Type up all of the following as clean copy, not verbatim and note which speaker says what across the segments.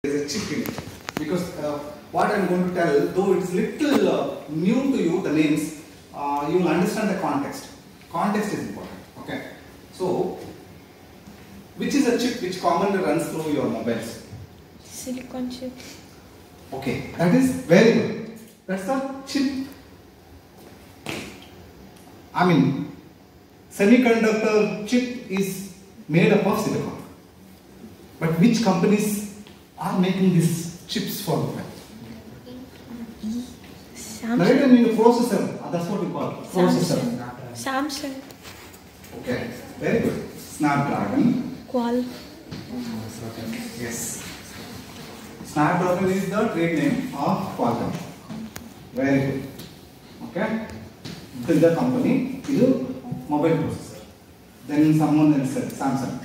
Speaker 1: There is a chip in it. Because what I am going to tell, though it is little new to you, the names, you will understand the context. Context is important. Okay. So, which is a chip which commonly runs through your mobiles?
Speaker 2: Silicon chip.
Speaker 1: Okay, that is very good. That's the chip. I mean, semiconductor chip is made up of silicon. But which companies are making these chips for mobile?
Speaker 2: Samsung.
Speaker 1: Right, I mean processor. That's what we call it. Processor.
Speaker 2: Samsung.
Speaker 1: Okay, very good. Snapdragon.
Speaker 2: Qual.
Speaker 1: Yes. Snapdragon is the trade name of Qualcomm. Very good. Okay. This is the company. This is mobile processor. Then someone else said Samsung.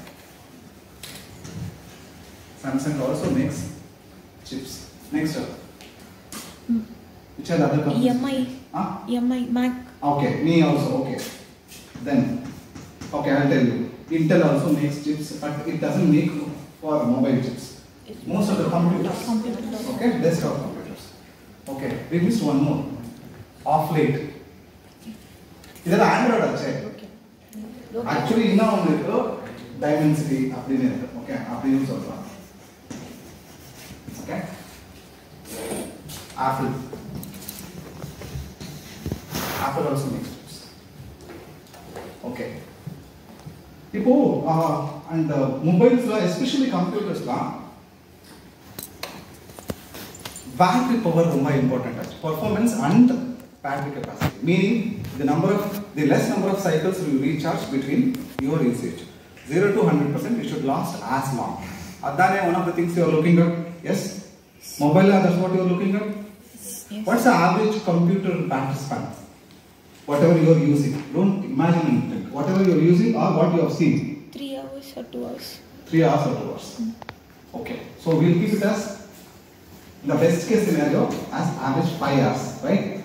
Speaker 1: Samsung also makes chips. Next up. Which are the other companies?
Speaker 2: EMI.
Speaker 1: Huh?
Speaker 2: EMI. Mac.
Speaker 1: Okay, me also. Okay. Then, okay, I'll tell you. Intel also makes chips, but it doesn't make for mobile chips. Most of the computers. Okay, desktop computers. Okay, we missed one more. Off late. This is Android actually. Actually, now we have Dimensity. Okay, apni use also. Okay. Apple. Apple also makes chips. Okay. Now, and mobiles, especially computers, battery power is very important. Performance and battery capacity. Meaning the less number of cycles you recharge between your usage. 0 to 100%, it should last as long. That's one of the things you are looking at. Yes? Mobile, that's what you are looking at.
Speaker 2: Yes.
Speaker 1: What's the average computer battery span? Whatever you are using. Don't imagine anything. Whatever you are using or what you have seen.
Speaker 2: 3 hours or 2 hours.
Speaker 1: 3 hours or 2 hours. Okay. So we'll keep it as, in the best case scenario, as average 5 hours. Right?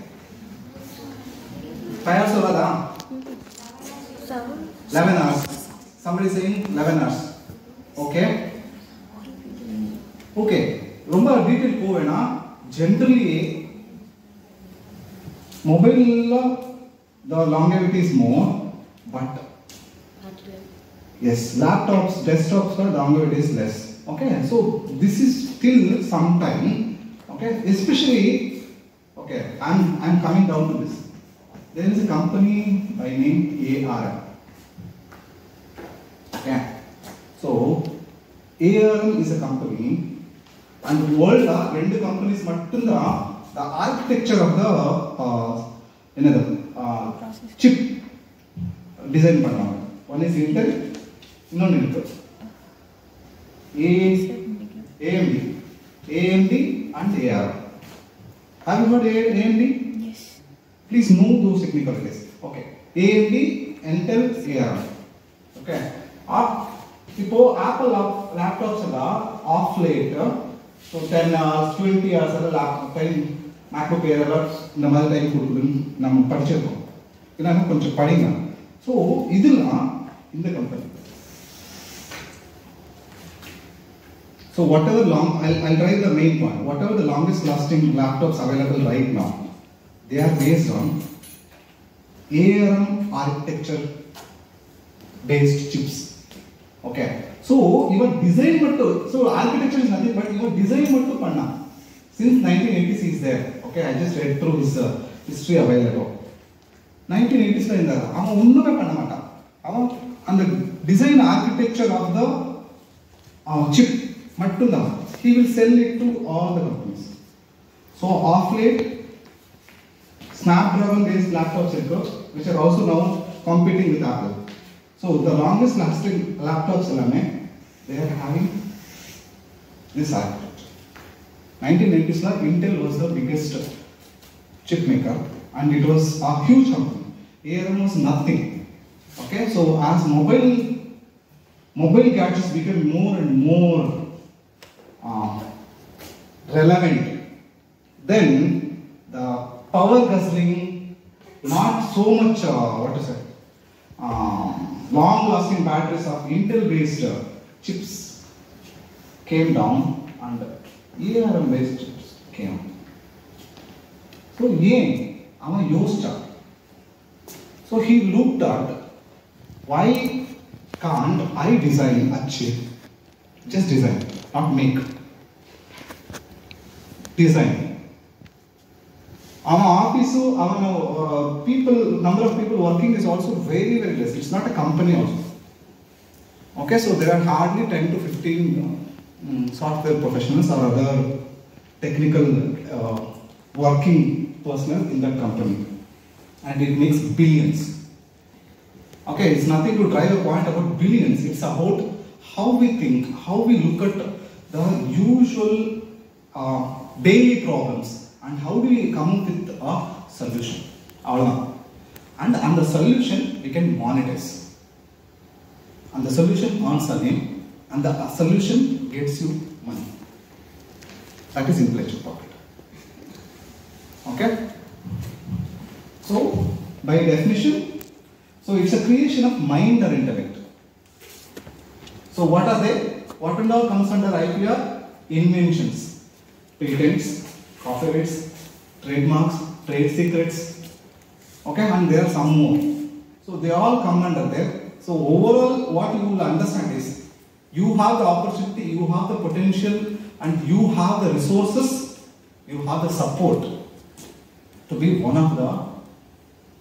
Speaker 1: 5 hours or what? 11 hours. Somebody is saying 11 hours. Okay? Okay. Rumba detail povena. Generally, mobile the longevity is more, but yes, laptops, desktops, the longevity is less. Okay, so this is still some time. Okay, especially, okay, I'm coming down to this. There is a company by name ARM. Okay, so ARM is a company, and the world two companies mattunda the architecture of the chip design pannaanga. One is Intel, another Intel. AMD and ARM. Have you heard AMD?
Speaker 2: Yes.
Speaker 1: Please move those technical details. Okay. AMD, Intel, ARM. Okay. Now, Apple laptops are off late. So 10 hours, 20 hours of laptop, 10 MacBook Air இந்த மாதிரி time கொடுக்குதுன்னு நம்ம படிச்சிருக்கோம். ஏன்னா கொஞ்சம் படிங்க. So இதெல்லாம் இந்த company. So whatever I'll try the main point. Whatever the longest lasting laptops available right now, they are based on ARM architecture based chips. Okay. So even design so architecture is nothing but even design panna. Since 1980s he is there. Okay, I just read through his history a while ago. 1980s la indara. Avan onnume panna maata. Avan and the design architecture of the chip mattunda. He will sell it to all the companies. So off late, Snapdragon based laptops which are also now competing with Apple. So the longest lasting laptops they are having this architecture. 1990s Intel was the biggest chip maker and it was a huge company. ARM was nothing. Okay, so as mobile gadgets became more and more relevant, then the power guzzling, not so much long lasting batteries of Intel based chips came down and ARM based came. So Ava used. So he looked at why can't I design a chip? Just design, not make. Design. Our office, our people, number of people working is also very, very less. It's not a company also. Okay, so there are hardly 10 to 15 software professionals or other technical working personnel in that company. And it makes billions. Okay, it's nothing to drive a point about billions. It's about how we think, how we look at the usual daily problems. And how do we come up with a solution? And the solution we can monetize. And the solution earns a name, and the solution gets you money. That is intellectual property. Okay? So, by definition, so it's a creation of mind or intellect. So what are they? What and all comes under IPR? Inventions, patents, copyrights, trademarks, trade secrets, okay, and there are some more. So they all come under there. So overall, what you will understand is, you have the opportunity, you have the potential, and you have the resources, you have the support to be one of the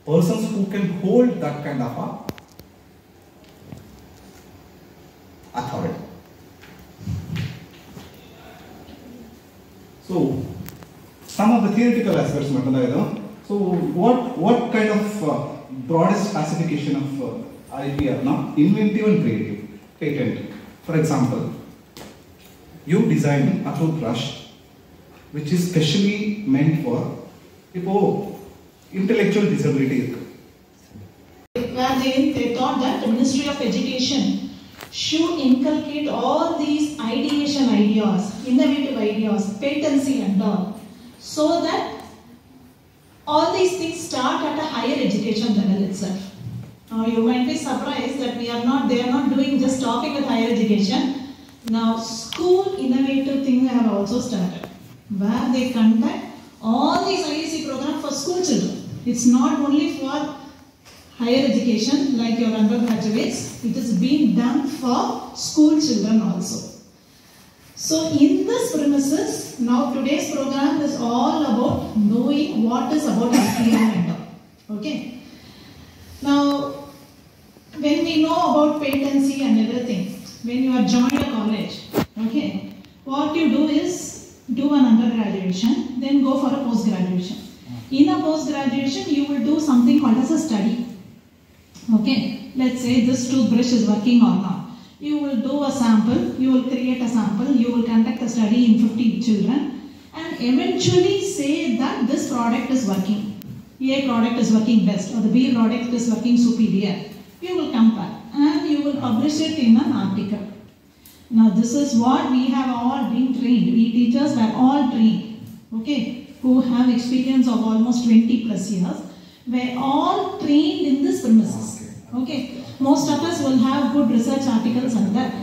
Speaker 1: persons who can hold that kind of authority. So some of the theoretical aspects. So what kind of broadest classification of IPR now? Inventive and creative. Patent. For example, you design a toothbrush which is specially meant for people intellectual disability.
Speaker 3: Where they thought that the Ministry of Education should inculcate all these ideation ideas, innovative ideas, patency and all, so that all these things start at a higher education level itself. Now you might be surprised that they are not doing just stopping with higher education. Now school innovative things have also started, where they conduct all these IAC programs for school children. It's not only for higher education like your undergraduates, it is being done for school children also. So in this premises, now today's program is all about knowing what is about IPR and all. Okay. Now, when we know about patency and everything, when you are joined a college, okay, what you do is do an undergraduation, then go for a post-graduation. In a post-graduation, you will do something called as a study. Okay, let's say this toothbrush is working or not. You will do a sample, you will create a sample, you will conduct a study in 50 children and eventually say that this product is working. A product is working best or the B product is working superior. You will compare and you will publish it in an article. Now this is what we have all been trained. We teachers were all trained, okay, who have experience of almost 20 plus years. We're all trained in this premises. Okay, most of us will have good research articles and that.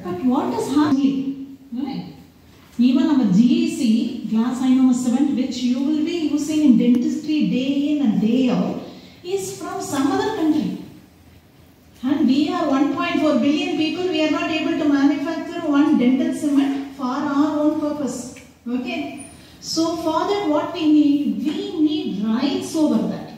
Speaker 3: But what is happening? Right? Even our GAC, glass ionomer cement, which you will be using in dentistry day in and day out, is from some other country. And we are 1.4 billion people, we are not able to manufacture one dental cement for our own purpose. Okay? So for that what we need rights over that.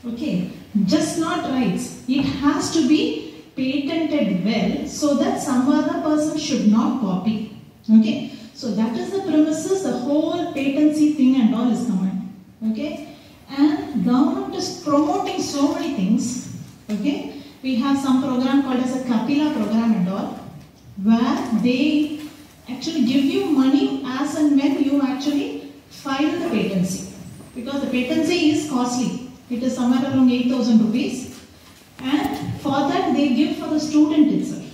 Speaker 3: Okay? Just not rights. It has to be patented well so that some other person should not copy. Okay? So that is the premises, the whole patency thing and all is coming. Okay? And government is promoting so many things. Okay? We have some program called as a Kapila program and all, where they actually give you money as and when you actually file the patency. Because the patency is costly. It is somewhere around 8,000 rupees. And for that they give for the student itself.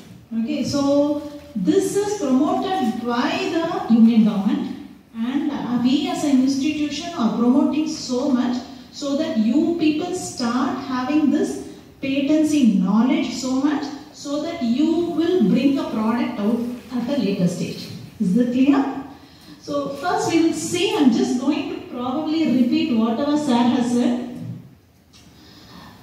Speaker 3: Okay, so this is promoted by the union government and we as an institution are promoting so much so that you people start having this patency knowledge so much so that you will bring a product out at a later stage. Is it clear? So first we will see, I'm just going to probably repeat whatever sir has said.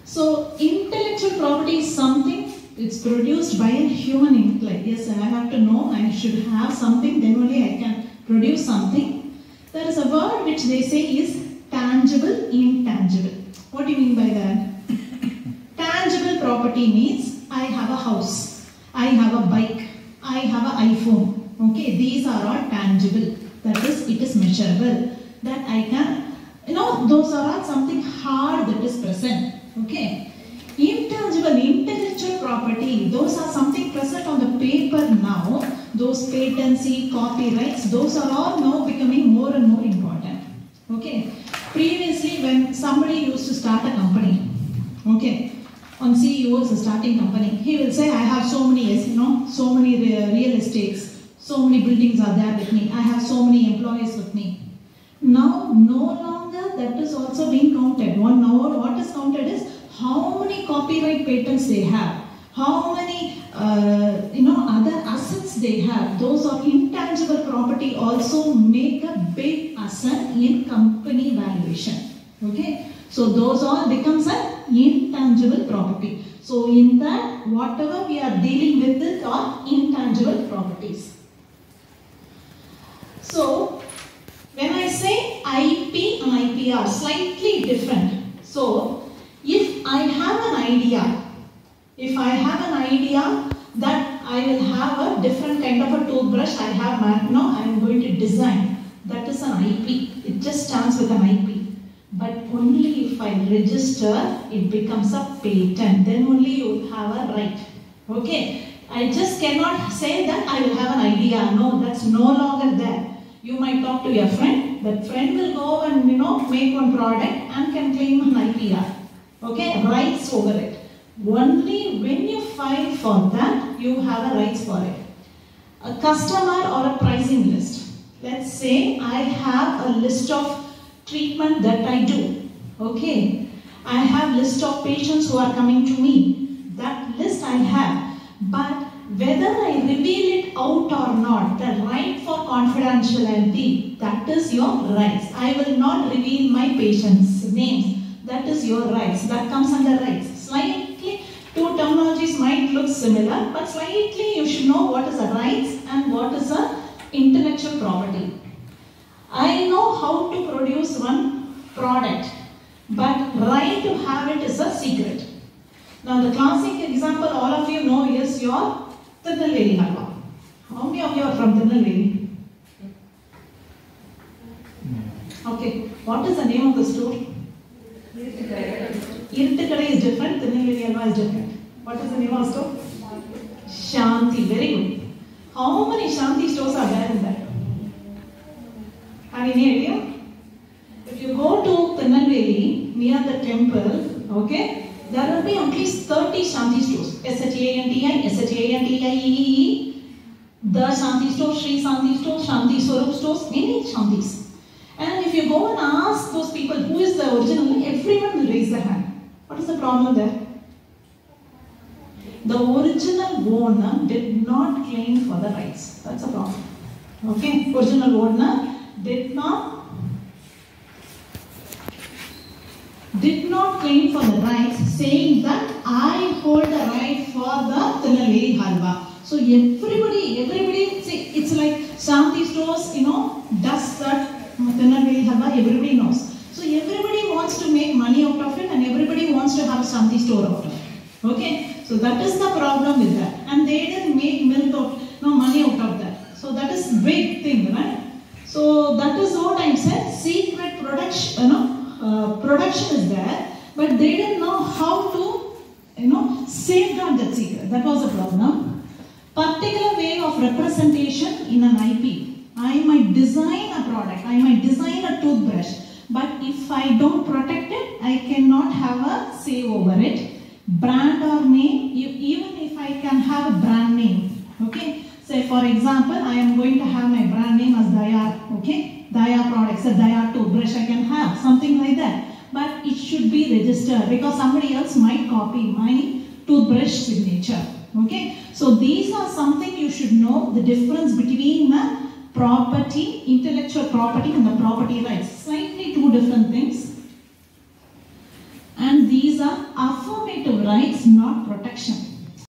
Speaker 3: So intellectual property is something, it's produced by a human intellect. Yes, I have to know, I should have something, then only I can produce something. There is a word which they say is tangible, intangible. What do you mean by that? Tangible property means I have a house, I have a bike, I have an iPhone. Okay, these are all tangible. That is, it is measurable. That I can, those are all something hard that is present. Okay. Intangible, intellectual property, those are something present on the paper now. Those patency, copyrights, those are all now becoming more and more important. Okay. Previously, when somebody used to start a company, okay, on CEO is a starting company, he will say, I have so many, so many real estates, so many buildings are there with me, I have so many employees with me. Now, no longer that is also being counted. What is counted is how many copyright patents they have, how many other assets they have. Those are intangible property also make a big asset in company valuation. Okay, so those all becomes an intangible property. So in that, whatever we are dealing with it are intangible properties. So when I say IP and IPR, slightly different. So if I have an idea that I will have a different kind of a toothbrush, I am going to design. That is an IP. It just stands with an IP. But only if I register, it becomes a patent. Then only you have a right. Okay. I just cannot say that I will have an idea. No, that's no longer there. You might talk to your friend. That friend will go and make one product and can claim an IPR. Okay, rights over it. Only when you file for that, you have a rights for it. A customer or a pricing list. Let's say I have a list of treatment that I do. Okay, I have list of patients who are coming to me. That list I have. But whether I reveal it out or not, the right for confidentiality, that is your rights. I will not reveal my patients' names. That is your rights. That comes under rights. Slightly, two terminologies might look similar, but slightly you should know what is a rights and what is a intellectual property. I know how to produce one product, but right to have it is a secret. Now the classic example all of you know is your Tirunelveli Halwa. How many of you are from Tirunelveli? Okay, what is the name of the store? Irttukadai is different, Tirunelveli Halwa is different. What is the name of the store? Shanti, very good. How many Shanti stores are there in that? Have any idea? If you go to Tirunelveli, near the temple, okay, there will be at least 30 Shanti stores. SHANTI, SHANTIEE, the Shanti store, Sri Shanti store, Shanti Swarup stores, many Shantis. And if you go and ask those people who is the original, everyone will raise their hand. What is the problem there? The original owner did not claim for the rights. That's a problem. Okay, original owner did not claim for the rights, saying that I hold the right for the Tirunelveli Halwa. So everybody, see, it's like Shanti stores, does that Tirunelveli Halwa, everybody knows. So everybody wants to make money out of it and everybody wants to have a Shanti store out of it. Okay, so that is the problem with that. And they didn't make money out of that. So that is big thing, right? So that is what I'm saying. Secret production, production is there, but they didn't know how to, safeguard that secret. That was the problem. Particular way of representation in an IP. I might design a product, I might design a toothbrush, but if I don't protect it, I cannot have a say over it. Brand or name, even if I can have a brand name, okay. Say for example, I am going to have my brand name as Dayar, okay. Dayar products, a Dayar toothbrush I can have, something like that. But it should be registered because somebody else might copy my toothbrush signature, okay. So these are something you should should know the difference between the property, intellectual property and the property rights. Slightly two different things. And these are affirmative rights, not protection.